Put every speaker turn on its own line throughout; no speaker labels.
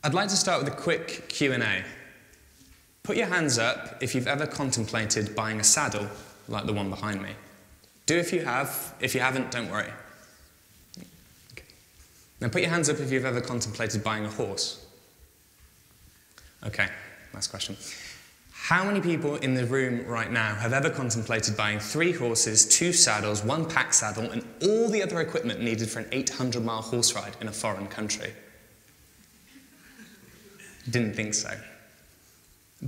I'd like to start with a quick Q&A. Put your hands up if you've ever contemplated buying a saddle like the one behind me. Do if you have. If you haven't, don't worry. Okay. Now put your hands up if you've ever contemplated buying a horse. Okay, last question. How many people in the room right now have ever contemplated buying 3 horses, 2 saddles, 1 pack saddle, and all the other equipment needed for an 800-mile horse ride in a foreign country? Didn't think so.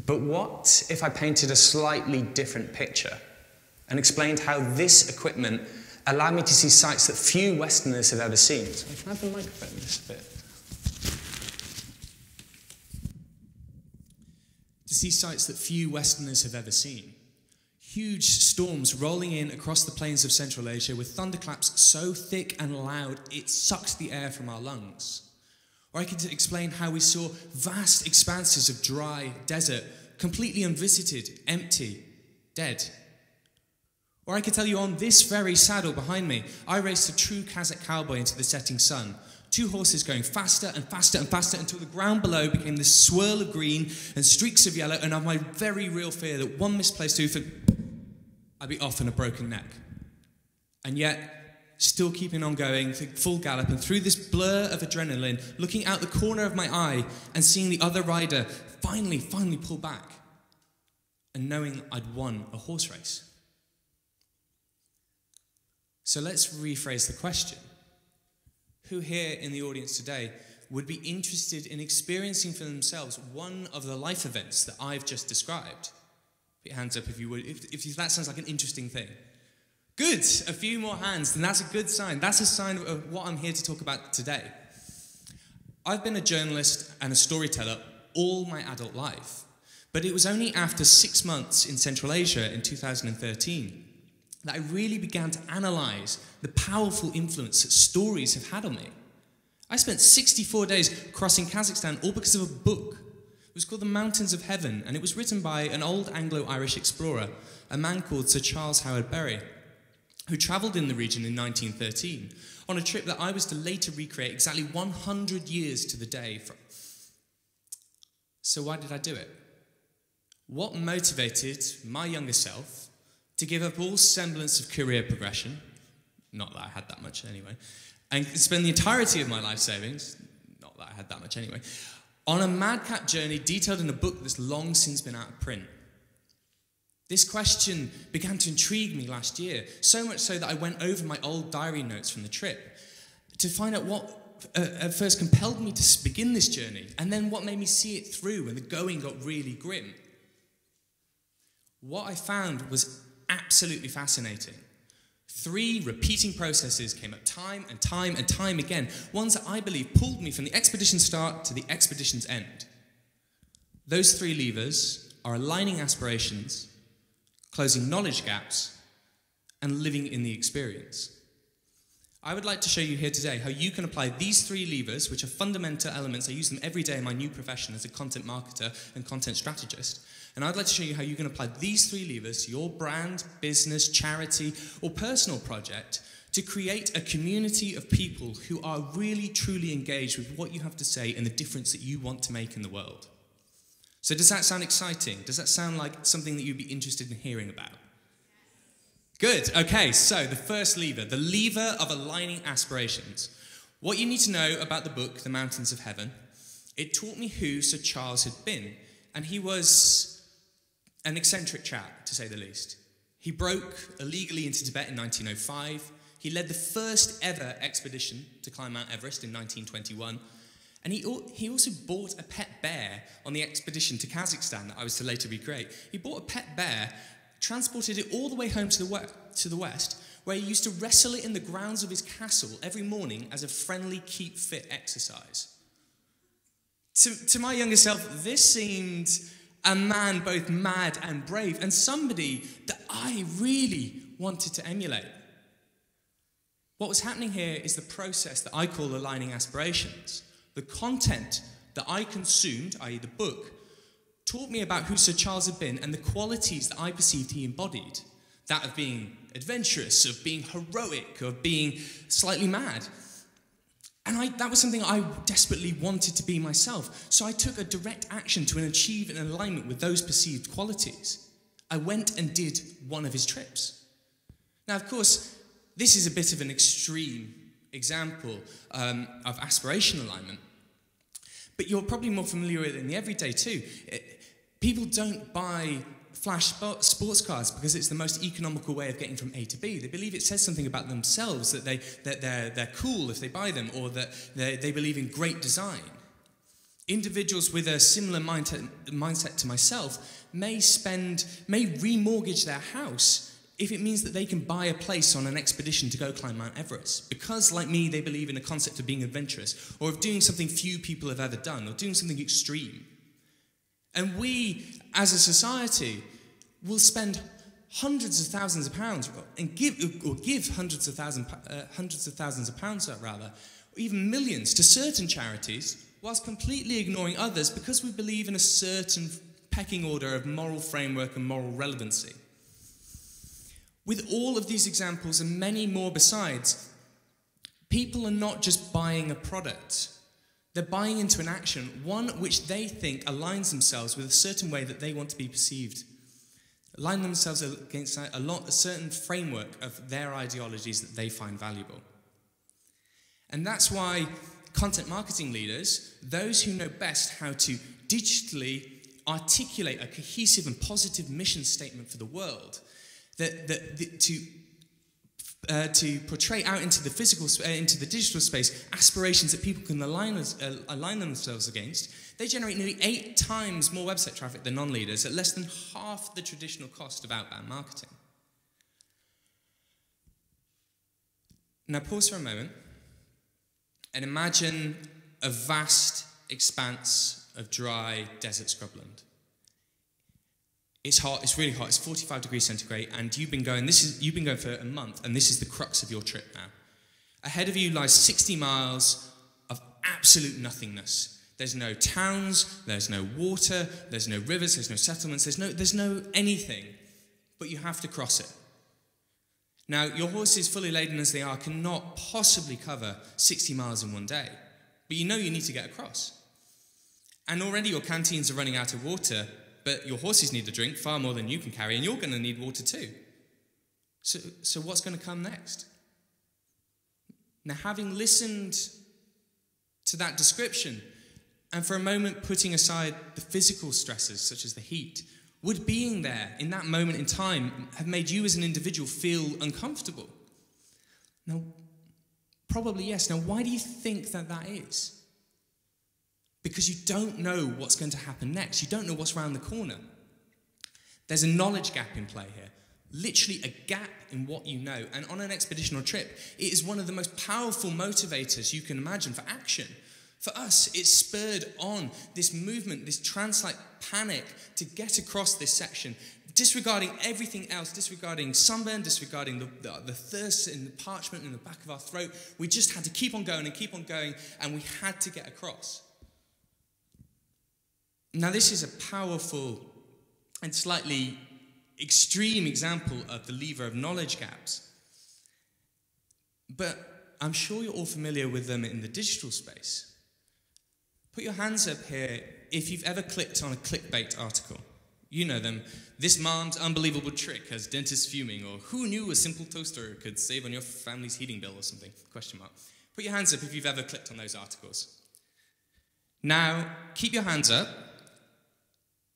But what if I painted a slightly different picture and explained how this equipment allowed me to see sights that few Westerners have ever seen? So I can have the microphone just a bit. To see sights that few Westerners have ever seen. Huge storms rolling in across the plains of Central Asia with thunderclaps so thick and loud it sucks the air from our lungs. Or I could explain how we saw vast expanses of dry desert, completely unvisited, empty, dead. Or I could tell you on this very saddle behind me, I raced a true Kazakh cowboy into the setting sun. 2 horses going faster and faster and faster until the ground below became this swirl of green and streaks of yellow, and I had my very real fear that one misplaced hoof and I'd be off in a broken neck. And yet, still keeping on going, full gallop, and through this blur of adrenaline, looking out the corner of my eye and seeing the other rider finally pull back, and knowing I'd won a horse race. So let's rephrase the question. Who here in the audience today would be interested in experiencing for themselves one of the life events that I've just described? Put your hands up if you would, if that sounds like an interesting thing. Good, a few more hands, and that's a good sign. That's a sign of what I'm here to talk about today. I've been a journalist and a storyteller all my adult life, but it was only after 6 months in Central Asia in 2013 that I really began to analyse the powerful influence that stories have had on me. I spent 64 days crossing Kazakhstan all because of a book. It was called The Mountains of Heaven, and it was written by an old Anglo-Irish explorer, a man called Sir Charles Howard Berry, who travelled in the region in 1913 on a trip that I was to later recreate exactly 100 years to the day from. So why did I do it? What motivated my younger self to give up all semblance of career progression, not that I had that much anyway, and spend the entirety of my life savings, not that I had that much anyway, on a madcap journey detailed in a book that's long since been out of print? This question began to intrigue me last year, so much so that I went over my old diary notes from the trip to find out what at first compelled me to begin this journey, and then what made me see it through when the going got really grim. What I found was absolutely fascinating. 3 repeating processes came up time and time and time again, ones that I believe pulled me from the expedition's start to the expedition's end. Those 3 levers are aligning aspirations, closing knowledge gaps, and living in the experience. I would like to show you here today how you can apply these 3 levers, which are fundamental elements. I use them every day in my new profession as a content marketer and content strategist. And I'd like to show you how you can apply these 3 levers to your brand, business, charity, or personal project to create a community of people who are really, truly engaged with what you have to say and the difference that you want to make in the world. So does that sound exciting? Does that sound like something that you'd be interested in hearing about? Good. Okay, so the first lever, the lever of aligning aspirations. What you need to know about the book, The Mountains of Heaven, it taught me who Sir Charles had been, and he was an eccentric chap, to say the least. He broke illegally into Tibet in 1905. He led the first ever expedition to climb Mount Everest in 1921. And he also bought a pet bear on the expedition to Kazakhstan that I was to later recreate. He bought a pet bear, transported it all the way home to the west, where he used to wrestle it in the grounds of his castle every morning as a friendly keep fit exercise. To my younger self, this seemed a man both mad and brave, and somebody that I really wanted to emulate. What was happening here is the process that I call aligning aspirations. The content that I consumed, i.e. the book, taught me about who Sir Charles had been and the qualities that I perceived he embodied. That of being adventurous, of being heroic, of being slightly mad. And that was something I desperately wanted to be myself. So I took a direct action to achieve an alignment with those perceived qualities. I went and did one of his trips. Now, of course, this is a bit of an extreme example of aspiration alignment. But you're probably more familiar with it in the everyday too. People don't buy flash sports cars because it's the most economical way of getting from A to B. They believe it says something about themselves, that they're cool if they buy them, or that they believe in great design. Individuals with a similar mindset to myself may remortgage their house if it means that they can buy a place on an expedition to go climb Mount Everest. Because, like me, they believe in the concept of being adventurous, or of doing something few people have ever done, or doing something extreme. And we, as a society, will spend hundreds of thousands of pounds, and give hundreds of thousands of pounds, or even millions, to certain charities, whilst completely ignoring others because we believe in a certain pecking order of moral framework and moral relevancy. With all of these examples and many more besides, people are not just buying a product. They're buying into an action, one which they think aligns themselves with a certain way that they want to be perceived. Align themselves against a certain framework of their ideologies that they find valuable. And that's why content marketing leaders, those who know best how to digitally articulate a cohesive and positive mission statement for the world, to portray out into the digital space aspirations that people can align themselves against, they generate nearly 8 times more website traffic than non-leaders at less than half the traditional cost of outbound marketing. Now pause for a moment and imagine a vast expanse of dry desert scrubland. It's hot, it's really hot, it's 45 degrees centigrade, and you've been going for a month, and this is the crux of your trip now. Ahead of you lies 60 miles of absolute nothingness. There's no towns, there's no water, there's no rivers, there's no settlements, there's no anything, but you have to cross it. Now, your horses, fully laden as they are, cannot possibly cover 60 miles in one day, but you know you need to get across. And already your canteens are running out of water, but your horses need a drink far more than you can carry, and you're going to need water too. So what's going to come next? Now, having listened to that description, and for a moment putting aside the physical stresses, such as the heat, would being there in that moment in time have made you as an individual feel uncomfortable? Now, probably yes. Now, why do you think that is? Because you don't know what's going to happen next. You don't know what's around the corner. There's a knowledge gap in play here. Literally a gap in what you know. And on an expedition or trip, it is one of the most powerful motivators you can imagine for action. For us, it spurred on this movement, this trance-like panic to get across this section, disregarding everything else, disregarding sunburn, disregarding the thirst and the parchment in the back of our throat. We just had to keep on going, and we had to get across. Now, this is a powerful and slightly extreme example of the lever of knowledge gaps. But I'm sure you're all familiar with them in the digital space. Put your hands up here if you've ever clicked on a clickbait article. You know them. This mom's unbelievable trick has dentists fuming, or who knew a simple toaster could save on your family's heating bill or something? Question mark. Put your hands up if you've ever clicked on those articles. Now, keep your hands up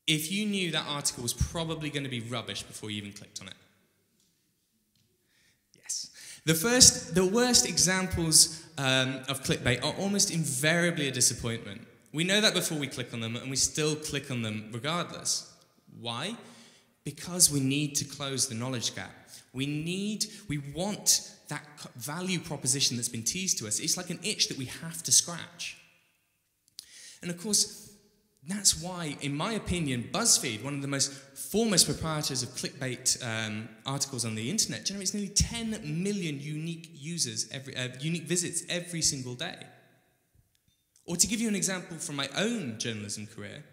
if you knew that article was probably going to be rubbish before you even clicked on it. Yes. The worst examples of clickbait are almost invariably a disappointment. We know that before we click on them, and we still click on them regardless. Why? Because we need to close the knowledge gap. We want that value proposition that's been teased to us. It's like an itch that we have to scratch. And of course, that's why, in my opinion, BuzzFeed, one of the most foremost proprietors of clickbait articles on the internet, generates nearly 10 million unique visits every single day. Or to give you an example from my own journalism career,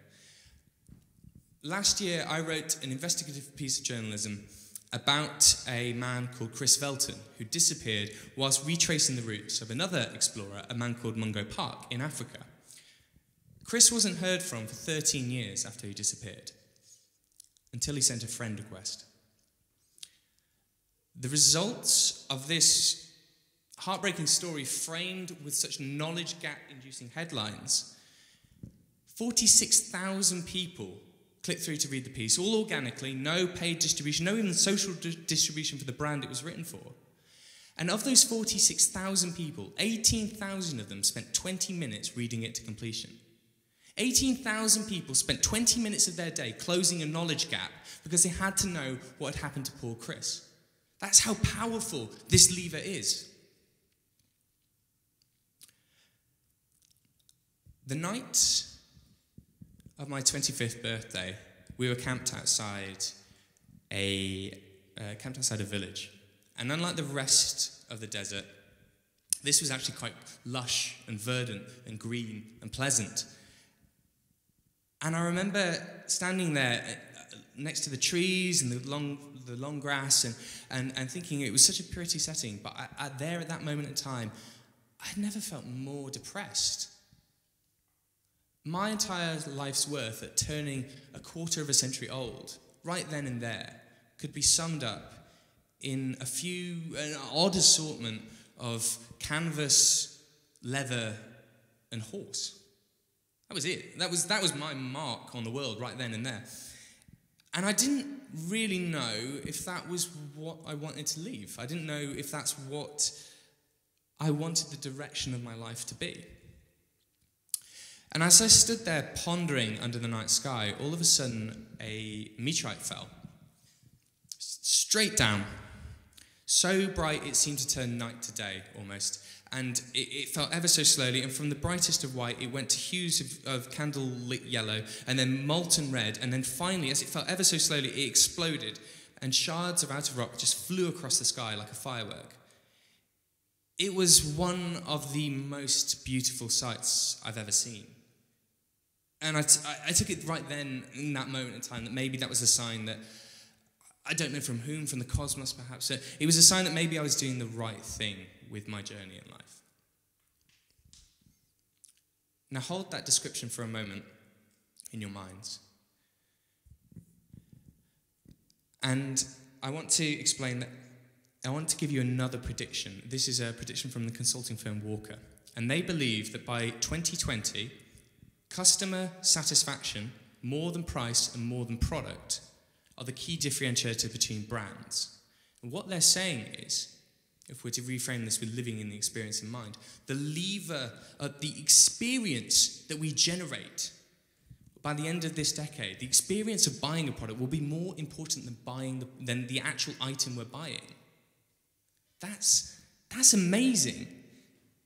last year I wrote an investigative piece of journalism about a man called Chris Velton, who disappeared whilst retracing the routes of another explorer, a man called Mungo Park in Africa. Chris wasn't heard from for 13 years after he disappeared, until he sent a friend request. The results of this heartbreaking story, framed with such knowledge gap-inducing headlines, 46,000 people clicked through to read the piece, all organically, no paid distribution, no even social distribution for the brand it was written for. And of those 46,000 people, 18,000 of them spent 20 minutes reading it to completion. 18,000 people spent 20 minutes of their day closing a knowledge gap because they had to know what had happened to poor Chris. That's how powerful this lever is. The night of my 25th birthday, we were camped outside a village. And unlike the rest of the desert, this was actually quite lush and verdant and green and pleasant. And I remember standing there next to the trees and the long grass and thinking it was such a pretty setting. But at that moment in time, I'd never felt more depressed. My entire life's worth at turning a quarter of a century old, right then and there, could be summed up in an odd assortment of canvas, leather, and horse. That was it. That was my mark on the world right then and there. And I didn't really know if that was what I wanted to leave. I didn't know if that's what I wanted the direction of my life to be. And as I stood there pondering under the night sky, all of a sudden a meteorite fell. Straight down. So bright it seemed to turn night to day almost. And it fell ever so slowly, and from the brightest of white it went to hues of candle-lit yellow, and then molten red, and then finally, as it fell ever so slowly, it exploded, and shards of outer rock just flew across the sky like a firework. It was one of the most beautiful sights I've ever seen. And I took it right then, in that moment in time, that maybe that was a sign that, I don't know from whom, from the cosmos perhaps, it was a sign that maybe I was doing the right thing with my journey in life. Now hold that description for a moment in your minds. And I want to explain that, I want to give you another prediction. This is a prediction from the consulting firm Walker. And they believe that by 2020, customer satisfaction, more than price and more than product, are the key differentiator between brands. And what they're saying is, if we're to reframe this with living in the experience in mind, the lever of the experience that we generate by the end of this decade, the experience of buying a product will be more important than the actual item we're buying. That's amazing.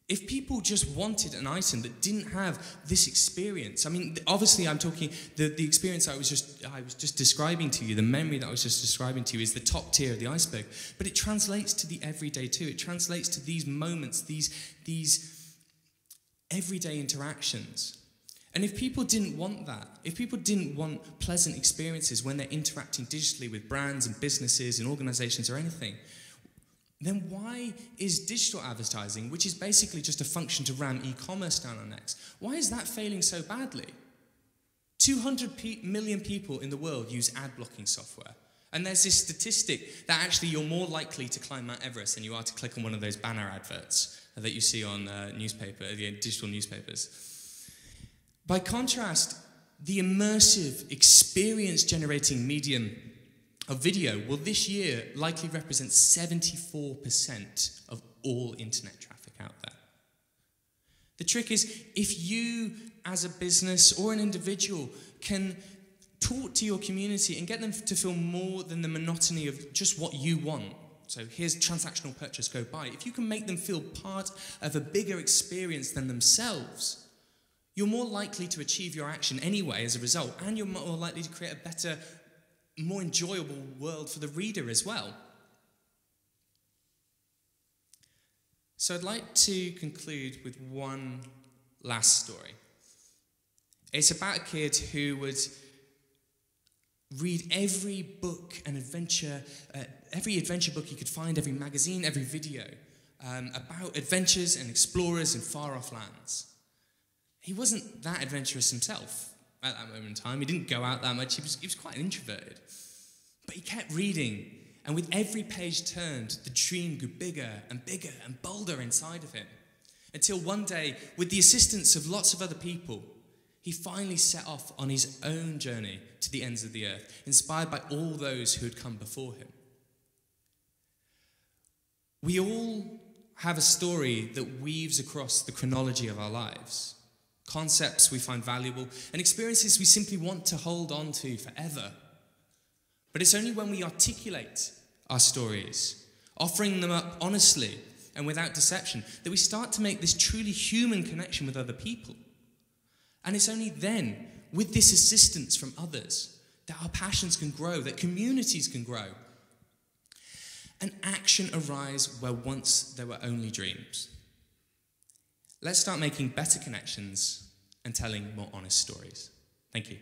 If people just wanted an item that didn't have this experience, I mean, obviously I'm talking, the experience I was just describing to you, the memory that I was just describing to you is the top tier of the iceberg, but it translates to the everyday too. It translates to these moments, these everyday interactions. And if people didn't want that, if people didn't want pleasant experiences when they're interacting digitally with brands and businesses and organizations or anything, then why is digital advertising, which is basically just a function to ram e-commerce down our necks, why is that failing so badly? 200 million people in the world use ad blocking software. And there's this statistic that actually you're more likely to climb Mount Everest than you are to click on one of those banner adverts that you see on digital newspapers. By contrast, the immersive, experience-generating medium of video will this year likely represent 74% of all internet traffic out there. The trick is, if you as a business or an individual can talk to your community and get them to feel more than the monotony of just what you want, so here's transactional purchase, go buy. If you can make them feel part of a bigger experience than themselves, you're more likely to achieve your action anyway as a result, and you're more likely to create a better, more enjoyable world for the reader as well. So I'd like to conclude with one last story. It's about a kid who would read every book and adventure, every adventure book you could find, every magazine, every video about adventures and explorers in far-off lands. He wasn't that adventurous himself at that moment in time. He didn't go out that much. He was quite introverted. But he kept reading, and with every page turned, the dream grew bigger and bigger and bolder inside of him. Until one day, with the assistance of lots of other people, he finally set off on his own journey to the ends of the earth, inspired by all those who had come before him. We all have a story that weaves across the chronology of our lives. Concepts we find valuable and experiences we simply want to hold on to forever. But it's only when we articulate our stories, offering them up honestly and without deception, that we start to make this truly human connection with other people. And it's only then, with this assistance from others, that our passions can grow, that communities can grow, and action arise where once there were only dreams. Let's start making better connections and telling more honest stories. Thank you.